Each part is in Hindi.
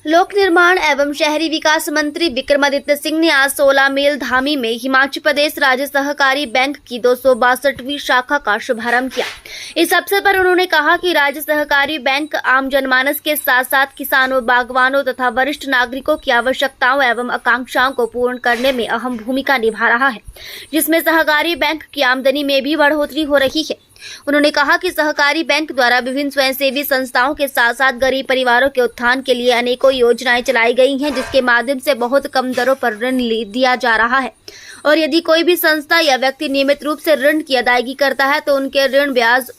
लोक निर्माण एवं शहरी विकास मंत्री विक्रमादित्य सिंह ने आज 16 मील धामी में हिमाचल प्रदेश राज्य सहकारी बैंक की 262वीं शाखा का शुभारंभ किया। इस अवसर पर उन्होंने कहा कि राज्य सहकारी बैंक आम जनमानस के साथ साथ किसानों, बागवानों तथा वरिष्ठ नागरिकों की आवश्यकताओं एवं आकांक्षाओं को पूर्ण करने में अहम भूमिका निभा रहा है, जिसमें सहकारी बैंक की आमदनी में भी बढ़ोतरी हो रही है। उन्होंने कहा कि सहकारी बैंक द्वारा विभिन्न स्वयंसेवी संस्थाओं के साथ साथ गरीब परिवारों के उत्थान के लिए अनेकों योजनाएं चलाई गई हैं, जिसके माध्यम से बहुत कम दरों पर ऋण दिया जा रहा है। और यदि कोई भी संस्था या व्यक्ति नियमित रूप से ऋण की अदायगी करता है तो उनके ऋण ब्याज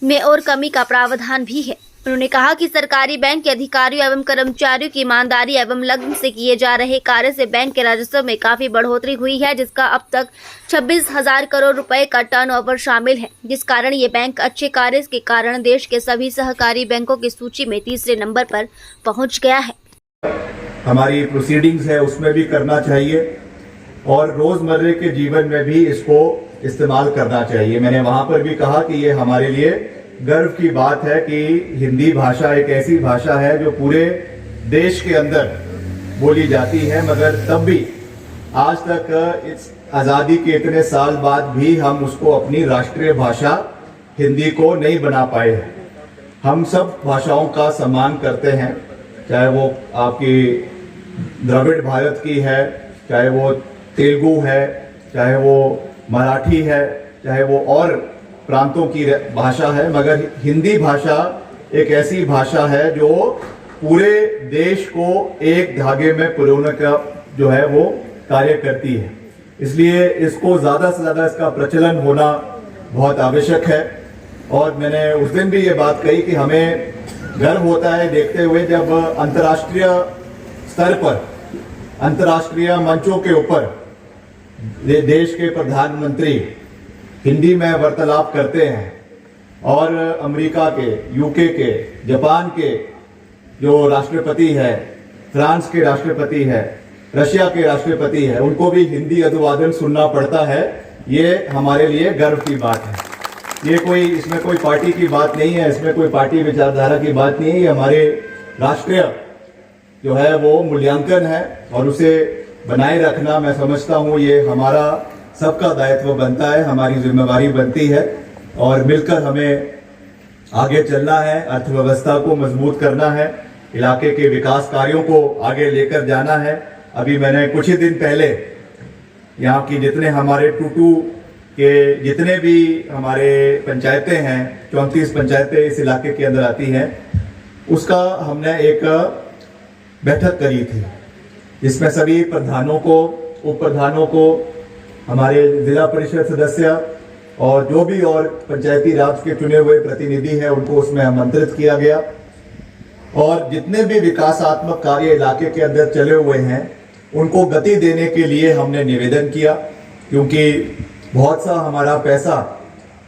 में और कमी का प्रावधान भी है। उन्होंने कहा कि सरकारी बैंक के अधिकारियों एवं कर्मचारियों की ईमानदारी एवं लगन से किए जा रहे कार्य से बैंक के राजस्व में काफी बढ़ोतरी हुई है, जिसका अब तक 26,000 करोड़ रुपए का टर्नओवर शामिल है, जिस कारण ये बैंक अच्छे कार्य के कारण देश के सभी सहकारी बैंकों की सूची में तीसरे नंबर पर पहुंच गया है। हमारी प्रोसीडिंग्स है उसमें भी करना चाहिए और रोजमर्रे के जीवन में भी इसको इस्तेमाल करना चाहिए। मैंने वहां पर भी कहा कि ये हमारे लिए गर्व की बात है कि हिंदी भाषा एक ऐसी भाषा है जो पूरे देश के अंदर बोली जाती है, मगर तब भी आज तक इस आजादी के इतने साल बाद भी हम उसको अपनी राष्ट्रीय भाषा हिंदी को नहीं बना पाए हैं। हम सब भाषाओं का सम्मान करते हैं, चाहे वो आपकी द्रविड़ भारत की है, चाहे वो तेलुगु है, चाहे वो मराठी है, चाहे वो और प्रांतों की भाषा है, मगर हिंदी भाषा एक ऐसी भाषा है जो पूरे देश को एक धागे में पिरोने का जो है वो कार्य करती है। इसलिए इसको ज्यादा से ज्यादा इसका प्रचलन होना बहुत आवश्यक है। और मैंने उस दिन भी ये बात कही कि हमें गर्व होता है देखते हुए जब अंतर्राष्ट्रीय स्तर पर, अंतर्राष्ट्रीय मंचों के ऊपर देश के प्रधानमंत्री हिंदी में वार्तालाप करते हैं और अमेरिका के, यूके के, जापान के जो राष्ट्रपति है, फ्रांस के राष्ट्रपति है, रशिया के राष्ट्रपति है, उनको भी हिंदी अनुवादन सुनना पड़ता है। ये हमारे लिए गर्व की बात है। ये कोई, इसमें कोई पार्टी की बात नहीं है, इसमें कोई पार्टी विचारधारा की बात नहीं है। ये हमारे राष्ट्रीय जो है वो मूल्यांकन है और उसे बनाए रखना मैं समझता हूँ ये हमारा सबका दायित्व बनता है, हमारी जिम्मेवारी बनती है और मिलकर हमें आगे चलना है, अर्थव्यवस्था को मजबूत करना है, इलाके के विकास कार्यों को आगे लेकर जाना है। अभी मैंने कुछ ही दिन पहले यहाँ की जितने हमारे टूटू के जितने भी हमारे पंचायतें हैं, 34 पंचायतें इस इलाके के अंदर आती हैं, उसका हमने एक बैठक करी थी जिसमें सभी प्रधानों को, उप प्रधानों को, हमारे जिला परिषद सदस्य और जो भी और पंचायती राज के चुने हुए प्रतिनिधि हैं उनको उसमें आमंत्रित किया गया। और जितने भी विकासात्मक कार्य इलाके के अंदर चले हुए हैं उनको गति देने के लिए हमने निवेदन किया, क्योंकि बहुत सा हमारा पैसा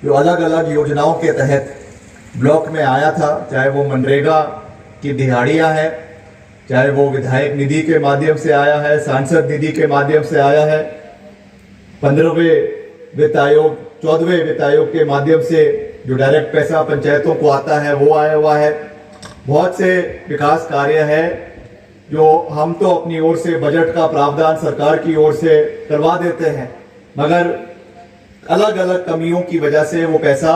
जो अलग अलग योजनाओं के तहत ब्लॉक में आया था, चाहे वो मनरेगा की दिहाड़ियां हैं, चाहे वो विधायक निधि के माध्यम से आया है, सांसद निधि के माध्यम से आया है, 15वें वित्त आयोग, 14वें वित्त आयोग के माध्यम से जो डायरेक्ट पैसा पंचायतों को आता है वो आया हुआ है। बहुत से विकास कार्य है जो हम तो अपनी ओर से बजट का प्रावधान सरकार की ओर से करवा देते हैं, मगर अलग अलग कमियों की वजह से वो पैसा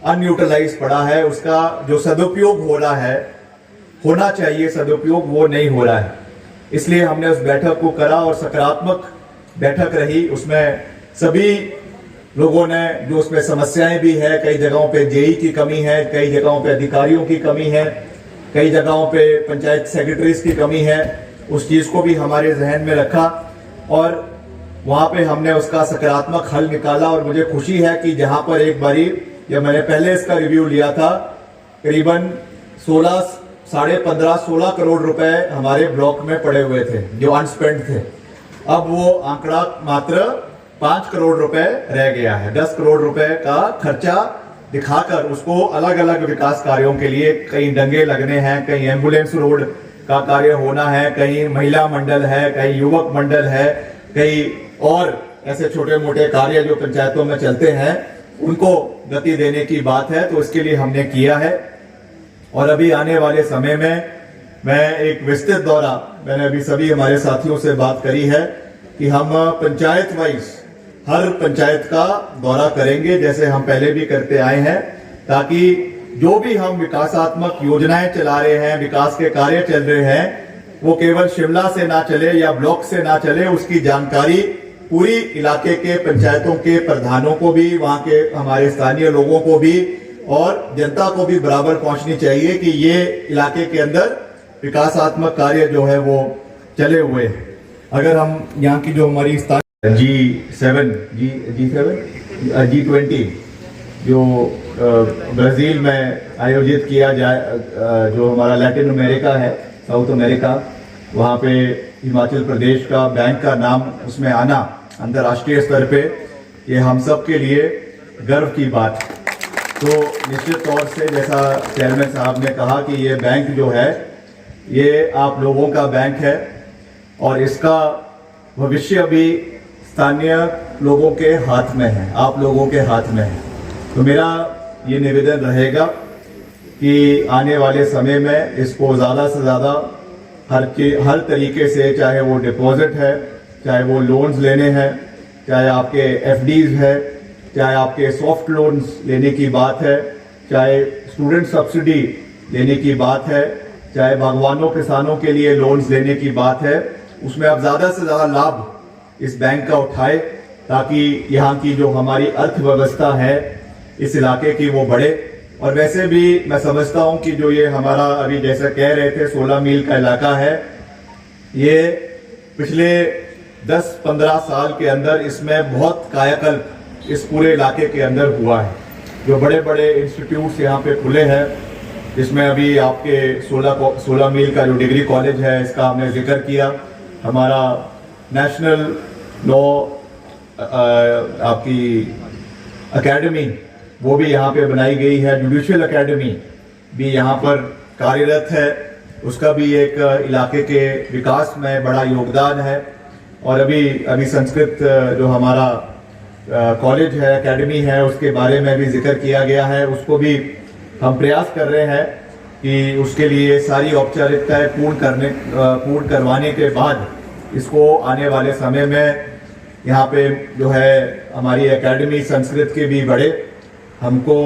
अनयूटिलाइज पड़ा है। उसका जो सदुपयोग हो रहा है, होना चाहिए सदुपयोग, वो नहीं हो रहा है। इसलिए हमने उस बैठक को करा और सकारात्मक बैठक रही। उसमें सभी लोगों ने, जो उसमें समस्याएं भी है, कई जगहों पे जेई की कमी है, कई जगहों पे अधिकारियों की कमी है, कई जगहों पे पंचायत सेक्रेटरीज की कमी है, उस चीज को भी हमारे जहन में रखा और वहां पे हमने उसका सकारात्मक हल निकाला। और मुझे खुशी है कि जहां पर एक बारी, जब मैंने पहले इसका रिव्यू लिया था, करीबन 16 करोड़ रुपए हमारे ब्लॉक में पड़े हुए थे जो अनस्पेंड थे। अब वो आंकड़ा मात्र 5 करोड़ रुपए रह गया है। 10 करोड़ रुपए का खर्चा दिखाकर उसको अलग अलग विकास कार्यों के लिए, कहीं डंगे लगने हैं, कहीं एम्बुलेंस रोड का कार्य होना है, कहीं महिला मंडल है, कहीं युवक मंडल है, कहीं और ऐसे छोटे मोटे कार्य जो पंचायतों में चलते हैं उनको गति देने की बात है। तो इसके लिए हमने किया है और अभी आने वाले समय में मैं एक विस्तृत दौरा, मैंने अभी सभी हमारे साथियों से बात करी है कि हम पंचायत वाइज हर पंचायत का दौरा करेंगे, जैसे हम पहले भी करते आए हैं, ताकि जो भी हम विकासात्मक योजनाएं चला रहे हैं, विकास के कार्य चल रहे हैं, वो केवल शिमला से ना चले या ब्लॉक से ना चले, उसकी जानकारी पूरी इलाके के पंचायतों के प्रधानों को भी, वहां के हमारे स्थानीय लोगों को भी और जनता को भी बराबर पहुंचनी चाहिए कि ये इलाके के अंदर विकासात्मक कार्य जो है वो चले हुए हैं। अगर हम यहाँ की जो हमारी G20 जो ब्राजील में आयोजित किया जाए, जो हमारा लैटिन अमेरिका है, साउथ अमेरिका, वहाँ पे हिमाचल प्रदेश का बैंक का नाम उसमें आना अंतर्राष्ट्रीय स्तर पे, ये हम सब के लिए गर्व की बात है। तो निश्चित तौर से जैसा चेयरमैन साहब ने कहा कि ये बैंक जो है ये आप लोगों का बैंक है और इसका भविष्य भी स्थानीय लोगों के हाथ में है, आप लोगों के हाथ में है। तो मेरा ये निवेदन रहेगा कि आने वाले समय में इसको ज़्यादा से ज़्यादा हर तरीके से, चाहे वो डिपॉजिट है, चाहे वो लोन्स लेने हैं, चाहे आपके एफडीज है, चाहे आपके सॉफ्ट लोन्स लेने की बात है, चाहे स्टूडेंट सब्सिडी लेने की बात है, चाहे बागवानों किसानों के लिए लोन्स लेने की बात है, उसमें आप ज़्यादा से ज़्यादा लाभ इस बैंक का उठाए, ताकि यहाँ की जो हमारी अर्थव्यवस्था है इस इलाके की वो बढ़े। और वैसे भी मैं समझता हूँ कि जो ये हमारा अभी जैसे कह रहे थे 16 मील का इलाका है, ये पिछले 10-15 साल के अंदर इसमें बहुत कायाकल्प इस पूरे इलाके के अंदर हुआ है। जो बड़े बड़े इंस्टीट्यूट्स यहाँ पे खुले हैं, जिसमें अभी आपके 16 मील का जो डिग्री कॉलेज है इसका हमने जिक्र किया, हमारा नेशनल लॉ आपकी एकेडमी वो भी यहाँ पे बनाई गई है, जुडिशियल एकेडमी भी यहाँ पर कार्यरत है, उसका भी एक इलाके के विकास में बड़ा योगदान है। और अभी संस्कृत जो हमारा कॉलेज है, एकेडमी है, उसके बारे में भी जिक्र किया गया है, उसको भी हम प्रयास कर रहे हैं कि उसके लिए सारी औपचारिकताएं पूर्ण करवाने के बाद इसको आने वाले समय में यहाँ पे जो है हमारी एकेडमी संस्कृत के भी बढ़े। हमको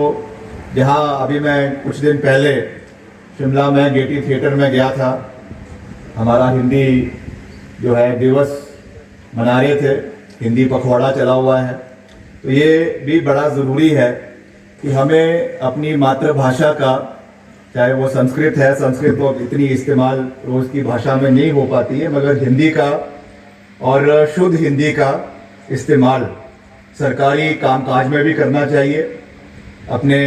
जहाँ अभी मैं कुछ दिन पहले शिमला में गेटी थिएटर में गया था, हमारा हिंदी जो है दिवस मना रहे थे, हिंदी पखवाड़ा चला हुआ है, तो ये भी बड़ा ज़रूरी है कि हमें अपनी मातृभाषा का, चाहे वो संस्कृत है, संस्कृत तो इतनी इस्तेमाल रोज़ की भाषा में नहीं हो पाती है, मगर हिंदी का और शुद्ध हिंदी का इस्तेमाल सरकारी कामकाज में भी करना चाहिए, अपने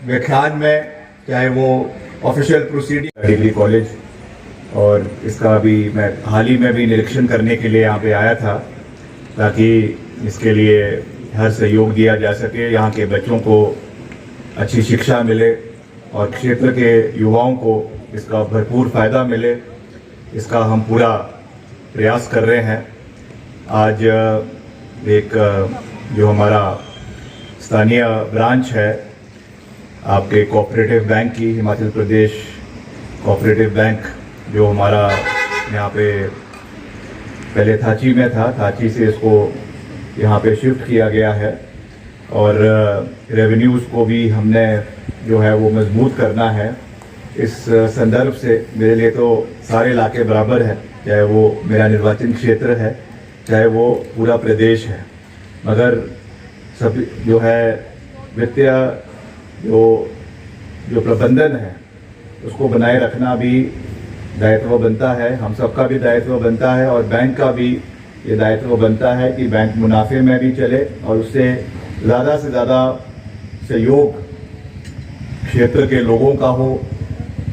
व्याख्यान में, चाहे वो ऑफिशियल प्रोसीडिंग डिग्री कॉलेज, और इसका भी मैं हाल ही में भी निरीक्षण करने के लिए यहाँ पे आया था, ताकि इसके लिए हर सहयोग दिया जा सके, यहाँ के बच्चों को अच्छी शिक्षा मिले और क्षेत्र के युवाओं को इसका भरपूर फ़ायदा मिले, इसका हम पूरा प्रयास कर रहे हैं। आज एक जो हमारा स्थानीय ब्रांच है आपके कोऑपरेटिव बैंक की, हिमाचल प्रदेश कोऑपरेटिव बैंक, जो हमारा यहाँ पे पहले थाची में था, थाची से इसको यहाँ पे शिफ्ट किया गया है, और रेवेन्यूज़ को भी हमने जो है वो मजबूत करना है। इस संदर्भ से मेरे लिए तो सारे इलाके बराबर हैं, चाहे वो मेरा निर्वाचन क्षेत्र है, चाहे वो पूरा प्रदेश है, मगर सब जो है वित्तीय जो प्रबंधन है उसको बनाए रखना भी दायित्व बनता है, हम सबका भी दायित्व बनता है, और बैंक का भी ये दायित्व बनता है कि बैंक मुनाफे में भी चले और उससे ज़्यादा से ज़्यादा सहयोग क्षेत्र के लोगों का हो,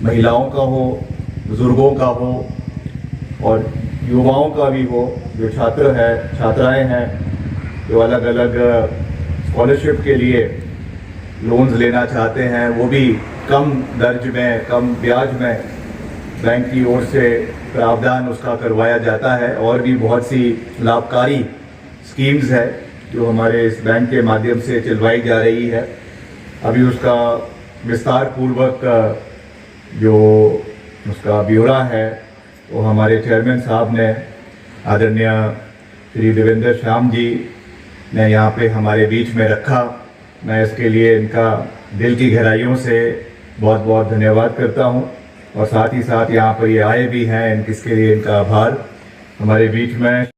महिलाओं का हो, बुजुर्गों का हो और युवाओं का भी हो, जो छात्र है, छात्राएं हैं, जो अलग अलग स्कॉलरशिप के लिए लोन्स लेना चाहते हैं, वो भी कम दर्ज में, कम ब्याज में बैंक की ओर से प्रावधान उसका करवाया जाता है। और भी बहुत सी लाभकारी स्कीम्स है जो हमारे इस बैंक के माध्यम से चलवाई जा रही है। अभी उसका विस्तार पूर्वक जो उसका ब्यौरा है वो हमारे चेयरमैन साहब ने, आदरणीय श्री देवेंद्र श्याम जी ने यहाँ पे हमारे बीच में रखा। मैं इसके लिए इनका दिल की गहराइयों से बहुत बहुत धन्यवाद करता हूँ और साथ ही साथ यहाँ पर ये आए भी हैं, इसके लिए इनका आभार। हमारे बीच में